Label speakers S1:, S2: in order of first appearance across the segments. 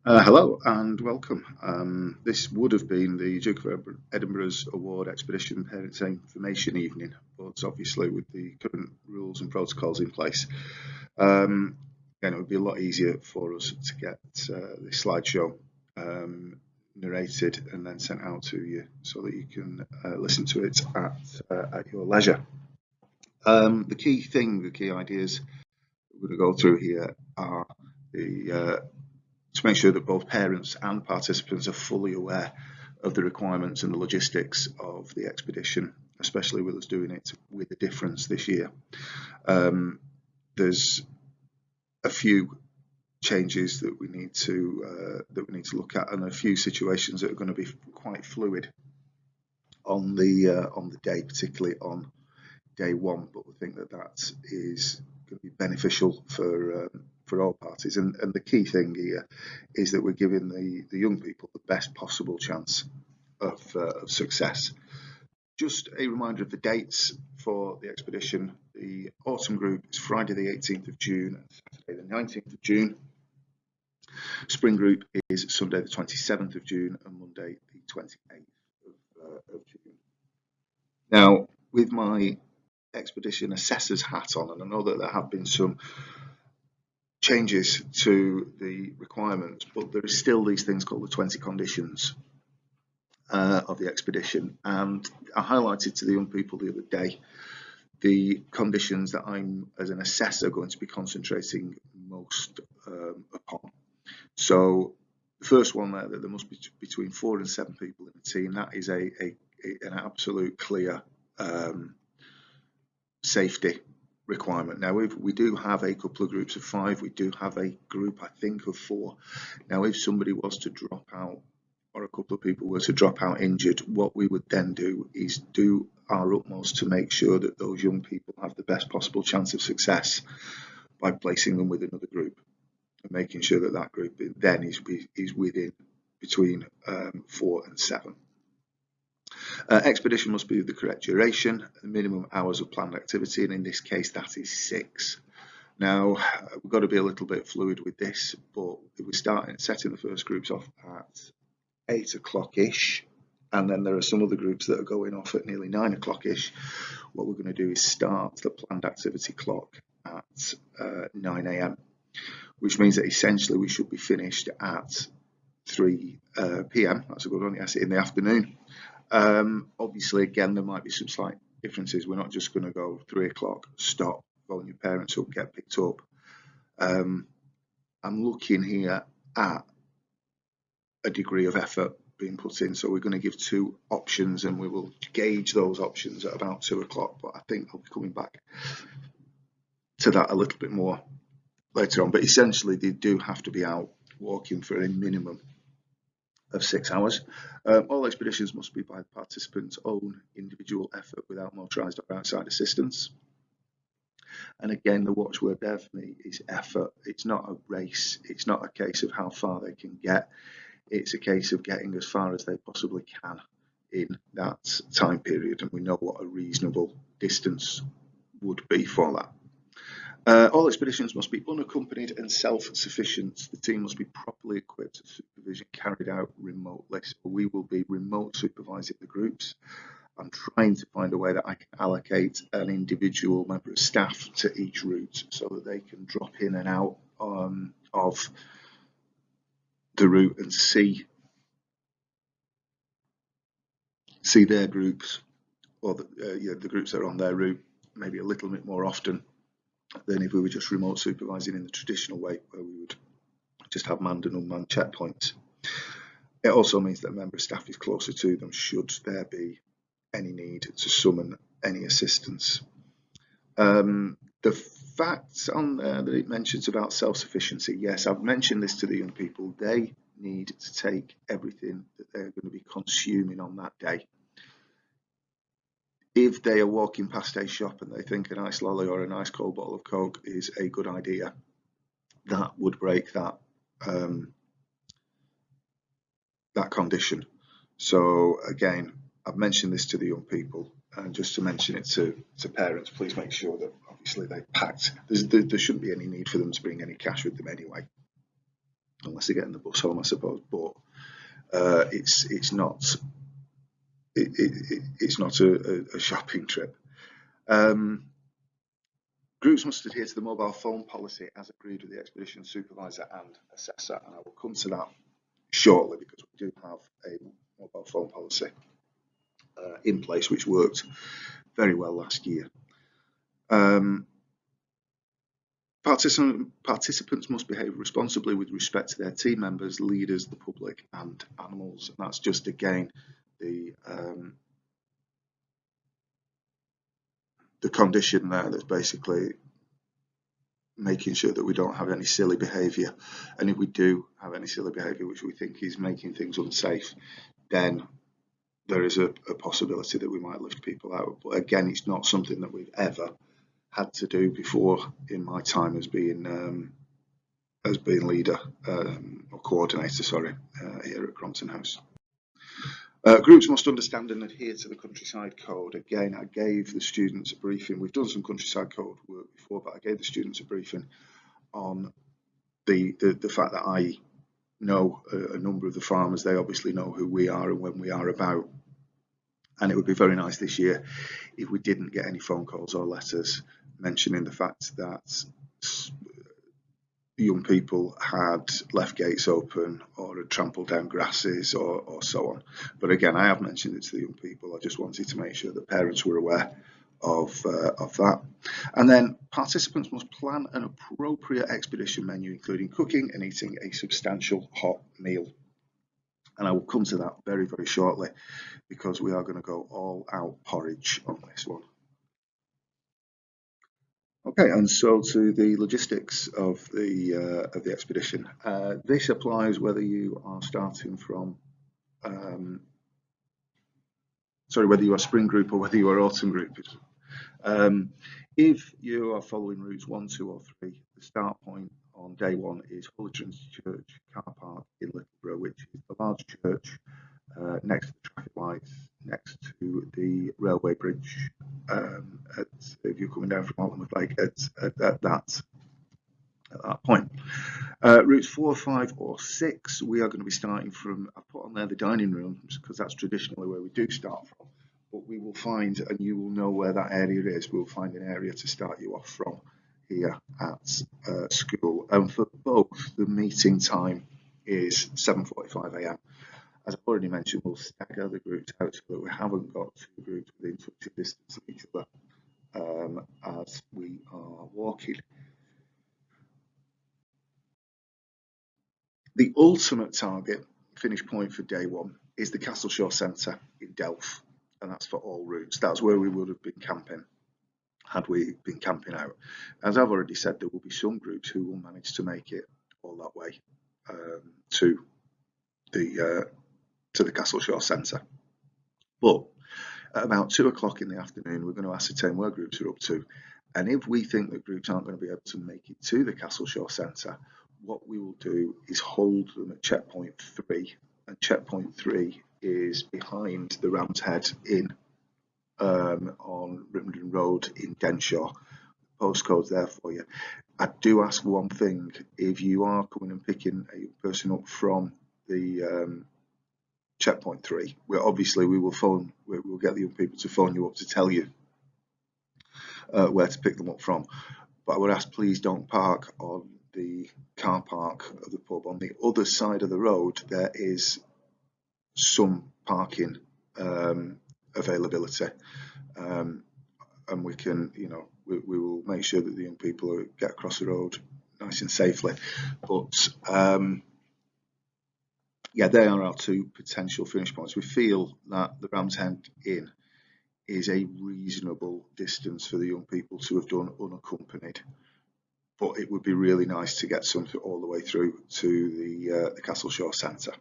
S1: Hello and welcome. This would have been the Duke of Edinburgh's Award Expedition Parents Information Evening, but obviously with the current rules and protocols in place, um, it would be a lot easier for us to get this slideshow um, narrated and then sent out to you so that you can listen to it at your leisure. The key ideas we're going to go through here are the to make sure that both parents and participants are fully aware of the requirements and the logistics of the expedition, especially with us doing it with a difference this year. There's a few changes that we need to look at, and a few situations that are going to be quite fluid on the day, particularly on day one. But we think that that is going to be beneficial for all parties. And the key thing here is that we're giving the young people the best possible chance of success. Just a reminder of the dates for the expedition. The autumn group is Friday the 18th of June and Saturday the 19th of June. Spring group is Sunday the 27th of June and Monday the 28th of June. Now, with my expedition assessor's hat on, and I know that there have been some changes to the requirements, but there is still these things called the 20 conditions of the expedition. And I highlighted to the young people the other day the conditions that I'm, as an assessor, going to be concentrating most upon. So the first one there, that there must be between 4 and 7 people in the team. That is an absolute clear safety requirement. Now, if we do have a couple of groups of 5, we do have a group, I think, of 4. Now, if somebody was to drop out, or a couple of people were to drop out injured, what we would then do is do our utmost to make sure that those young people have the best possible chance of success by placing them with another group and making sure that that group then is within between 4 and 7. Expedition must be of the correct duration, the minimum hours of planned activity, and in this case that is 6. Now, we've got to be a little bit fluid with this, but if we're setting the first groups off at 8 o'clock-ish, and then there are some other groups that are going off at nearly 9 o'clock-ish, what we're going to do is start the planned activity clock at 9 a.m, which means that essentially we should be finished at 3 p.m, that's a good one, yes, in the afternoon. Obviously, again, there might be some slight differences. We're not just going to go 3 o'clock, stop, phone your parents up, get picked up. I'm looking here at a degree of effort being put in, so we're going to give 2 options, and we will gauge those options at about 2 o'clock. But I think I'll be coming back to that a little bit more later on. But essentially, they do have to be out walking for a minimum of 6 hours. All expeditions must be by the participants' own individual effort without motorised or outside assistance. And again, the watchword there for me is effort. It's not a race. It's not a case of how far they can get. It's a case of getting as far as they possibly can in that time period. And we know what a reasonable distance would be for that. All expeditions must be unaccompanied and self-sufficient. The team must be properly equipped. Supervision carried out remotely. So we will be remote supervising the groups. I'm trying to find a way that I can allocate an individual member of staff to each route so that they can drop in and out of the route and see their groups, or the groups that are on their route, maybe a little bit more often than if we were just remote supervising in the traditional way, where we would just have manned and unmanned checkpoints. It also means that a member of staff is closer to them should there be any need to summon any assistance. The facts on there that it mentions about self-sufficiency, yes, I've mentioned this to the young people. They need to take everything that they're going to be consuming on that day. If they are walking past a shop and they think an ice lolly or a nice cold bottle of Coke is a good idea, that would break that that condition. So again, I've mentioned this to the young people, and just to mention it to parents, please make sure that obviously they packed. There shouldn't be any need for them to bring any cash with them anyway. unless they get in the bus home, I suppose. But it's not a shopping trip. Groups must adhere to the mobile phone policy as agreed with the expedition supervisor and assessor, and I will come to that shortly because we do have a mobile phone policy in place which worked very well last year. Participants must behave responsibly with respect to their team members, leaders, the public and animals, and that's just again the condition there that's basically making sure that we don't have any silly behaviour, and if we do have any silly behaviour which we think is making things unsafe, then there is a possibility that we might lift people out. But again, it's not something that we've ever had to do before in my time as being leader or coordinator, sorry, here at Crompton House. Groups must understand and adhere to the countryside code. Again, I gave the students a briefing. We've done some countryside code work before, but I gave the students a briefing on the fact that I know a number of the farmers. They obviously know who we are and when we are about. And it would be very nice this year if we didn't get any phone calls or letters mentioning the fact that young people had left gates open or had trampled down grasses or so on. But again, I have mentioned it to the young people. I just wanted to make sure that parents were aware of that. And then participants must plan an appropriate expedition menu, including cooking and eating a substantial hot meal. And I will come to that very, very shortly because we are going to go all out porridge on this one. Okay, and so to the logistics of the expedition. This applies whether you are starting from, whether you are spring group or whether you are autumn group. If you are following routes 1, 2 or 3, the start point on day 1 is Hullerton's Church car park in Littleborough, which is the large church next to the traffic lights, next to the railway bridge. If you're coming down from Alton Lake, at that point. Routes 4, 5 or 6, we are going to be starting from, I put on there the dining rooms because that's traditionally where we do start from, but we will find, and you will know where that area is, we'll find an area to start you off from here at school. And for both, the meeting time is 7:45 a.m. As I've already mentioned, we'll stagger the groups out so that we haven't got 2 groups within touching distance of each other as we are walking. The ultimate target finish point for day 1 is the Castleshaw Centre in Delft, and that's for all routes. That's where we would have been camping had we been camping out. As I've already said, there will be some groups who will manage to make it all that way to the Castleshaw Centre. But at about 2 o'clock in the afternoon, we're going to ascertain where groups are up to, and if we think that groups aren't going to be able to make it to the Castleshaw Centre, what we will do is hold them at checkpoint 3, and checkpoint 3 is behind the Ram's Head Inn on Ripmondon Road in Denshaw. Postcode's there for you. I do ask one thing: if you are coming and picking a person up from the checkpoint 3, we will get the young people to phone you up to tell you where to pick them up from. But I would ask, please don't park on the car park of the pub. On the other side of the road, there is some parking availability, and we can, we will make sure that the young people get across the road nice and safely. But yeah, they are our 2 potential finish points. We feel that the Ram's Head Inn is a reasonable distance for the young people to have done unaccompanied, but it would be really nice to get something all the way through to the Castleshaw Centre.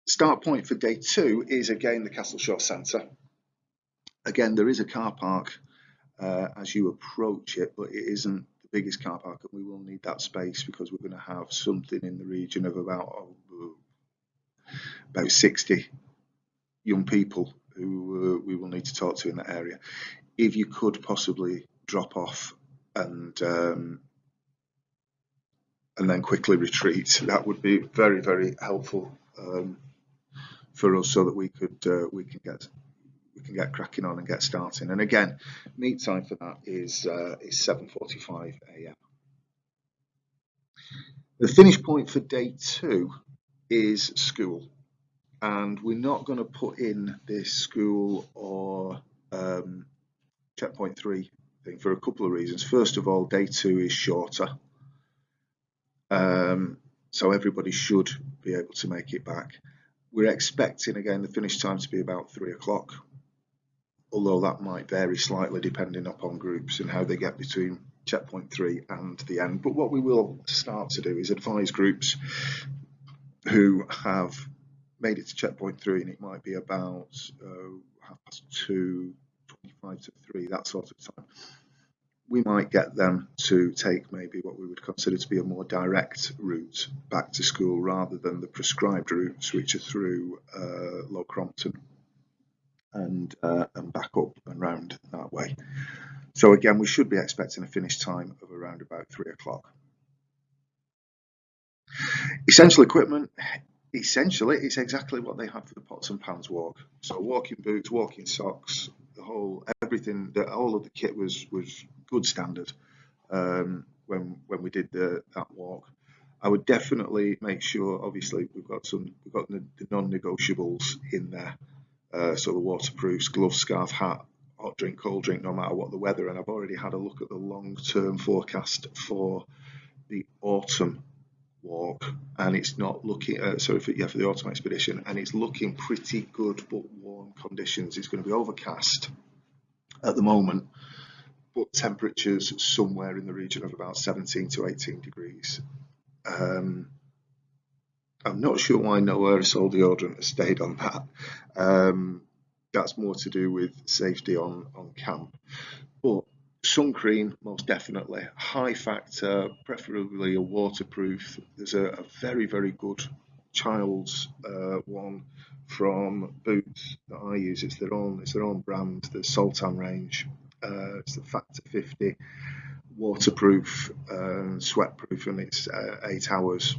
S1: Start point for day 2 is again the Castleshaw Centre. Again, there is a car park as you approach it, but it isn't the biggest car park, and we will need that space because we're going to have something in the region of about 60 young people who we will need to talk to in that area. If you could possibly drop off and and then quickly retreat. That would be very, very helpful for us, so that we can get cracking on and get starting. And again, meet time for that is 7:45 a.m. The finish point for day 2 is school, and we're not going to put in this school or checkpoint 3 thing for a couple of reasons. First of all, day 2 is shorter, so everybody should be able to make it back. We're expecting, again, the finish time to be about 3 o'clock, although that might vary slightly depending upon groups and how they get between checkpoint 3 and the end. But what we will start to do is advise groups who have made it to checkpoint 3, and it might be about 2:25 to 3, that sort of time. We might get them to take maybe what we would consider to be a more direct route back to school, rather than the prescribed routes, which are through Low Crompton and back up and round that way. So again, we should be expecting a finish time of around about 3 o'clock. Essential equipment, essentially it's exactly what they have for the pots and pans walk. So walking boots, walking socks, everything, all of the kit was good standard when we did that walk. I would definitely make sure, obviously we've got the non-negotiables in there. So the waterproofs, gloves, scarf, hat, hot drink, cold drink, no matter what the weather. And I've already had a look at the long-term forecast for the autumn walk, and it's not looking for the autumn expedition, and it's looking pretty good, but warm conditions. It's going to be overcast at the moment, but temperatures somewhere in the region of about 17 to 18 degrees. I'm not sure why no aerosol deodorant has stayed on that. That's more to do with safety on camp. But sun cream, most definitely. High factor, preferably a waterproof. There's a very, very good child's one from Boots that I use. It's their own brand, the Sultan range. It's the Factor 50, waterproof, sweatproof, and it's 8 hours.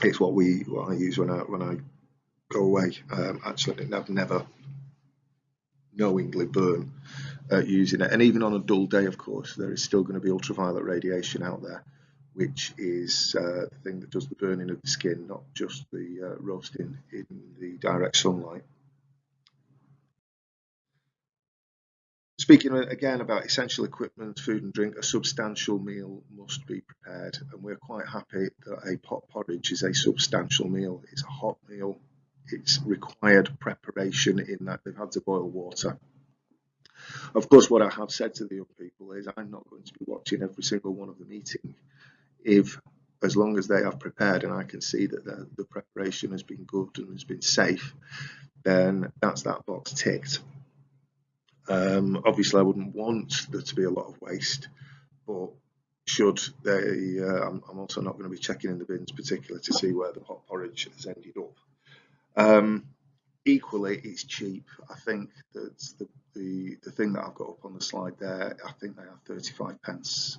S1: It's what I use when I go away. Actually, I've never knowingly burn using it. And even on a dull day, of course, there is still going to be ultraviolet radiation out there, which is the thing that does the burning of the skin, not just the roasting in the direct sunlight. Speaking again about essential equipment, food and drink, a substantial meal must be prepared, and we're quite happy that a pot porridge is a substantial meal. It's a hot meal. It's required preparation in that they've had to boil water. Of course, what I have said to the young people is I'm not going to be watching every single one of them eating. As long as they have prepared and I can see that the preparation has been good and has been safe, then that's that box ticked. Obviously, I wouldn't want there to be a lot of waste, but should they, I'm also not going to be checking in the bins particularly to see where the hot porridge has ended up. Equally, it's cheap. I think that's the thing that I've got up on the slide there. I think they are 35 pence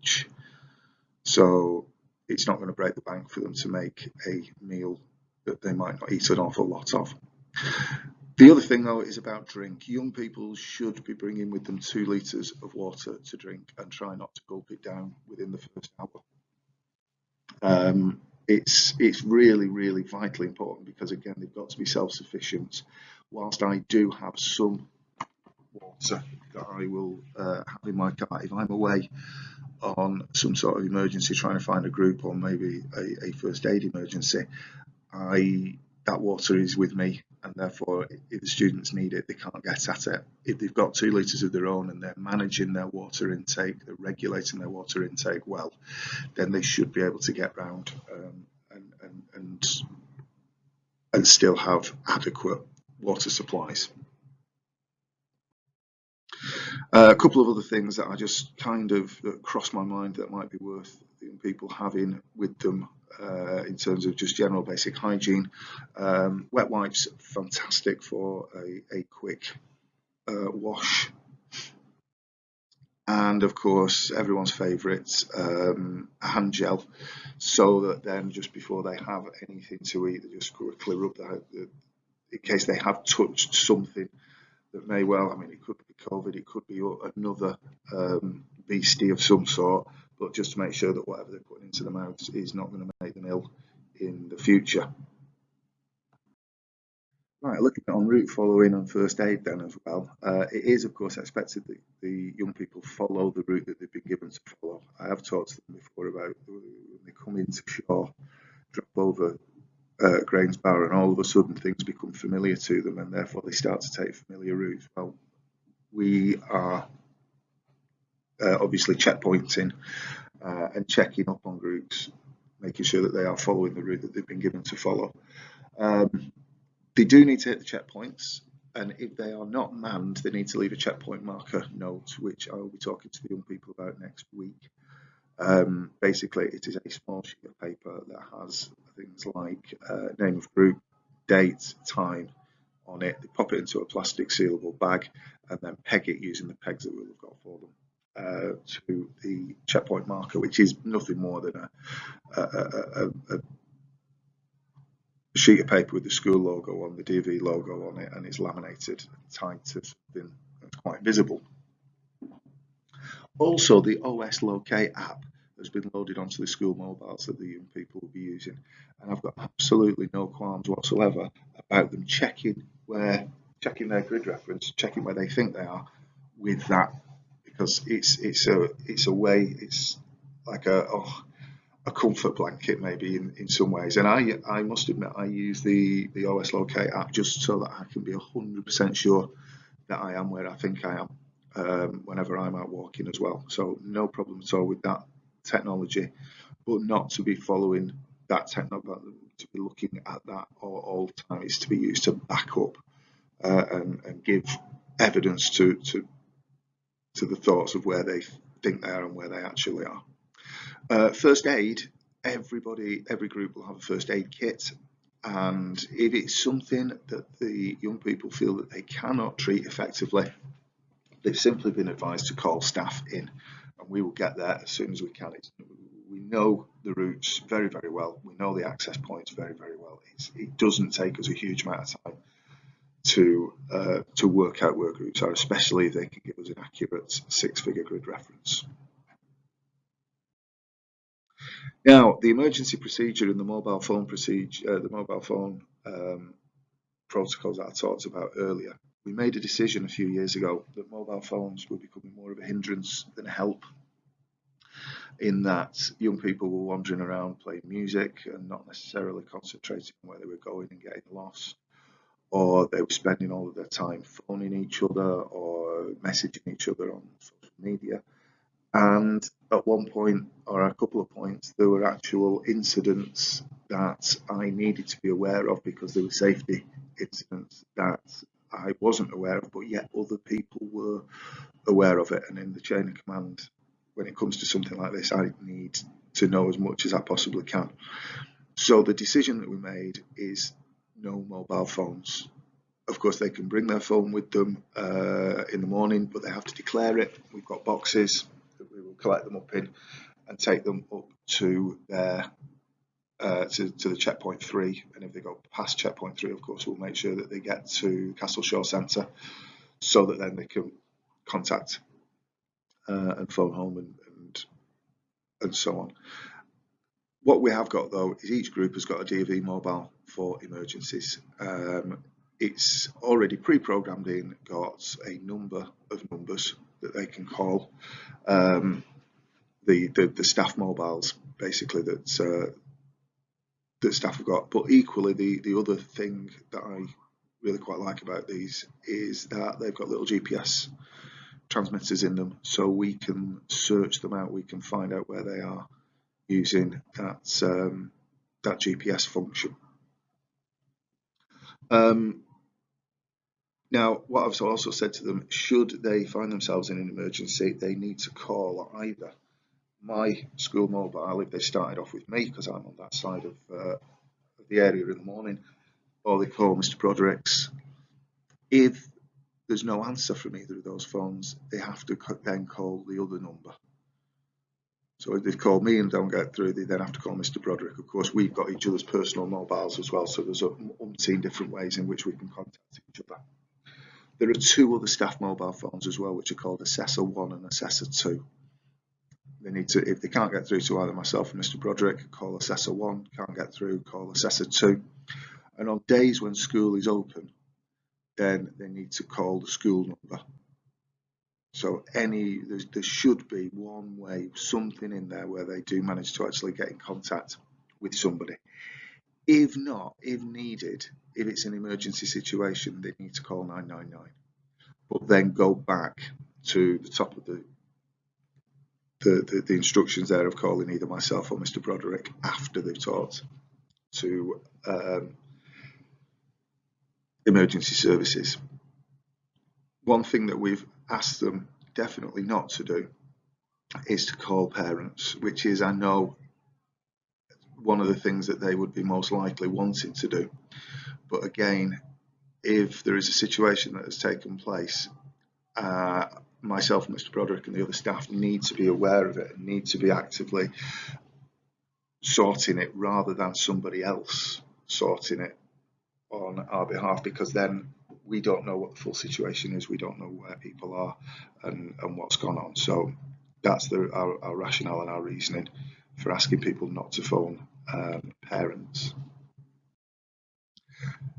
S1: each, so it's not going to break the bank for them to make a meal that they might not eat an awful lot of. The other thing, though, is about drink. Young people should be bringing with them 2 litres of water to drink and try not to gulp it down within the first hour. It's really, really vitally important because, again, they've got to be self-sufficient. Whilst I do have some water that I will have in my car if I'm away on some sort of emergency, trying to find a group or maybe a first aid emergency, that water is with me, and therefore if the students need it, they can't get at it. If they've got 2 litres of their own and they're managing their water intake, they're regulating their water intake well, then they should be able to get round and still have adequate water supplies. A couple of other things that I just kind of crossed my mind that might be worth people having with them in terms of just general basic hygiene. Wet wipes, fantastic for a quick wash. and of course everyone's favourite, hand gel, so that then just before they have anything to eat, they just quickly rub that in case they have touched something that may well, I mean, it could be COVID, it could be another beastie of some sort, but just to make sure that whatever they're putting into the mouth is not going to make them ill in the future. Right, looking at en route following and first aid then as well, it is of course expected that the young people follow the route that they've been given to follow. I have talked to them before about when they come into shore, drop over Grange Bar, and all of a sudden things become familiar to them, and therefore they start to take familiar routes. Well, we are obviously checkpointing and checking up on groups, making sure that they are following the route that they've been given to follow. They do need to hit the checkpoints, and if they are not manned, they need to leave a checkpoint marker note, which I will be talking to the young people about next week. Basically, it is a small sheet of paper that has things like name of group, date, time on it. They pop it into a plastic sealable bag and then peg it using the pegs that we'll have got for them to the checkpoint marker, which is nothing more than a sheet of paper with the school logo on, the DV logo on it, and it's laminated, tied to something that's quite visible. Also, the OS Locate app has been loaded onto the school mobiles that the young people will be using, and I've got absolutely no qualms whatsoever about them checking their grid reference, checking where they think they are with that, because it's a way, it's like a comfort blanket maybe in some ways. And I must admit, I use the OS Locate app just so that I can be 100% sure that I am where I think I am whenever I'm out walking as well. So no problem at all with that technology, but not to be following that technology, to be looking at that all the time. It's to be used to back up and give evidence to the thoughts of where they think they are and where they actually are. First aid, every group will have a first aid kit, and if it's something that the young people feel that they cannot treat effectively, they've simply been advised to call staff in, and we will get there as soon as we can. We know the routes very, very well. We know the access points very, very well. It doesn't take us a huge amount of time to work out where groups are, especially if they can give us an accurate six-figure grid reference. Now, the emergency procedure and the mobile phone procedure, protocols that I talked about earlier. We made a decision a few years ago that mobile phones were becoming more of a hindrance than a help, in that young people were wandering around playing music and not necessarily concentrating on where they were going and getting lost, or they were spending all of their time phoning each other or messaging each other on social media. And at one point, or a couple of points, there were actual incidents that I needed to be aware of, because there were safety incidents that I wasn't aware of, but yet other people were aware of it. And in the chain of command, when it comes to something like this, I need to know as much as I possibly can. So the decision that we made is no mobile phones. Of course, they can bring their phone with them in the morning, but they have to declare it. We've got boxes that we will collect them up in and take them up to their to the checkpoint 3. And if they go past checkpoint 3, of course, we'll make sure that they get to Castle Shore Centre, so that then they can contact and phone home and so on. What we have got, though, is each group has got a DV mobile for emergencies. It's already pre-programmed in, got a number of numbers that they can call. The staff mobiles, basically, that staff have got. But equally, the other thing that I really quite like about these is that they've got little GPS transmitters in them, so we can search them out. We can find out where they are using that GPS function. Now, what I've also said to them, should they find themselves in an emergency, they need to call either my school mobile if they started off with me, because I'm on that side of the area in the morning, or they call Mr. Broderick's. If there's no answer from either of those phones, they have to then call the other number. So if they've called me and don't get through, they then have to call Mr. Broderick. Of course, we've got each other's personal mobiles as well, so there's umpteen different ways in which we can contact each other. There are 2 other staff mobile phones as well, which are called Assessor 1 and Assessor 2. They need to, if they can't get through to either myself or Mr. Broderick, call Assessor 1. Can't get through, call Assessor 2. And on days when school is open, then they need to call the school number. So there should be one way, something in there where they do manage to actually get in contact with somebody. If not, if needed, if it's an emergency situation, they need to call 999. But then go back to the top of the instructions there of calling either myself or Mr. Broderick after they've talked to emergency services. One thing that we've asked them definitely not to do is to call parents, which is, I know, one of the things that they would be most likely wanting to do. But again, if there is a situation that has taken place, myself and Mr. Broderick and the other staff need to be aware of it and need to be actively sorting it rather than somebody else sorting it on our behalf, because then we don't know what the full situation is, we don't know where people are and what's gone on. So that's our rationale and our reasoning for asking people not to phone parents.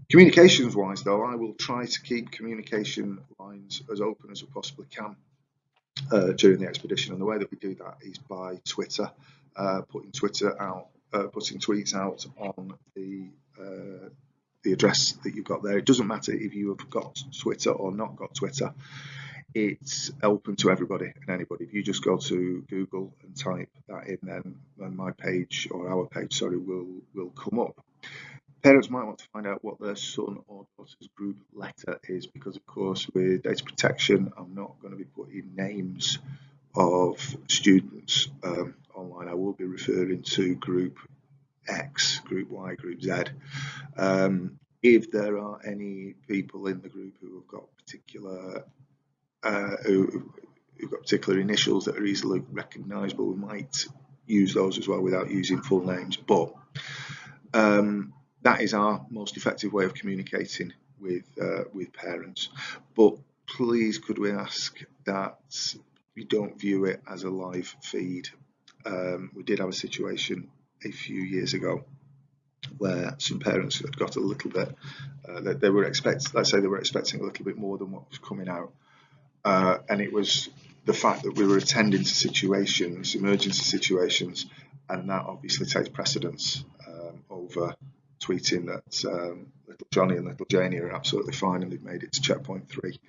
S1: Communications wise though, I will try to keep communication lines as open as we possibly can during the expedition, and the way that we do that is by Twitter, putting tweets out on the address that you've got there. It doesn't matter if you have got Twitter or not got Twitter, it's open to everybody and anybody. If you just go to Google and type that in, then my page, or our page, sorry, will come up. Parents might want to find out what their son or daughter's group letter is, because of course with data protection I'm not going to be putting names of students online. I will be referring to group X, group Y, group Z. If there are any people in the group who have got particular who've got particular initials that are easily recognisable, we might use those as well without using full names. But that is our most effective way of communicating with parents. But please, could we ask that you don't view it as a live feed. We did have a situation a few years ago where some parents had got a little bit that they were expecting a little bit more than what was coming out, and it was the fact that we were attending to situations, emergency situations, and that obviously takes precedence over tweeting that little Johnny and little Janie are absolutely fine and they've made it to checkpoint 3.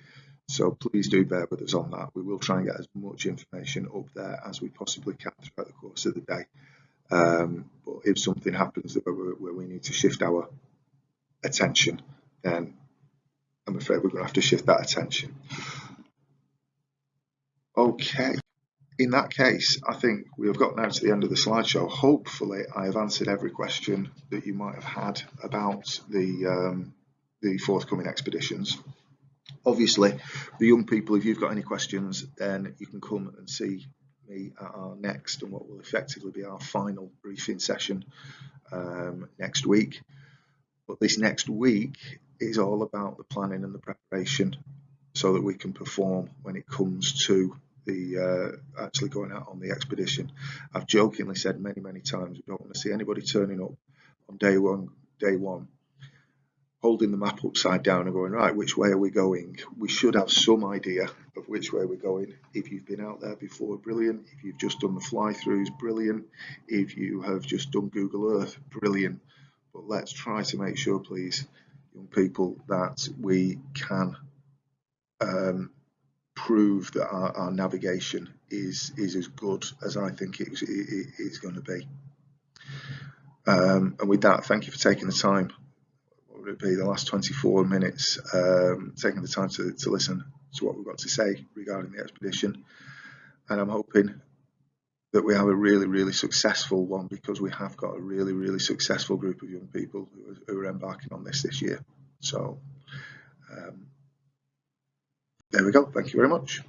S1: So please do bear with us on that. We will try and get as much information up there as we possibly can throughout the course of the day. But if something happens where we need to shift our attention, then I'm afraid we're going to have to shift that attention. Okay. In that case, I think we have got now to the end of the slideshow. Hopefully, I have answered every question that you might have had about the forthcoming expeditions. Obviously, the young people, if you've got any questions, then you can come and see me at our next and what will effectively be our final briefing session next week. But this next week is all about the planning and the preparation so that we can perform when it comes to the actually going out on the expedition. I've jokingly said many times we don't want to see anybody turning up on day one holding the map upside down and going, right, which way are we going? We should have some idea of which way we're going. If you've been out there before, brilliant. If you've just done the fly-throughs, brilliant. If you have just done Google Earth, brilliant. But let's try to make sure, please, young people, that we can prove that our navigation is as good as I think it is going to be. And with that, thank you for taking the time. What would it be, the last 24 minutes, taking the time to listen to what we've got to say regarding the expedition. And I'm hoping that we have a really successful one, because we have got a really successful group of young people who are embarking on this year. So There we go. Thank you very much.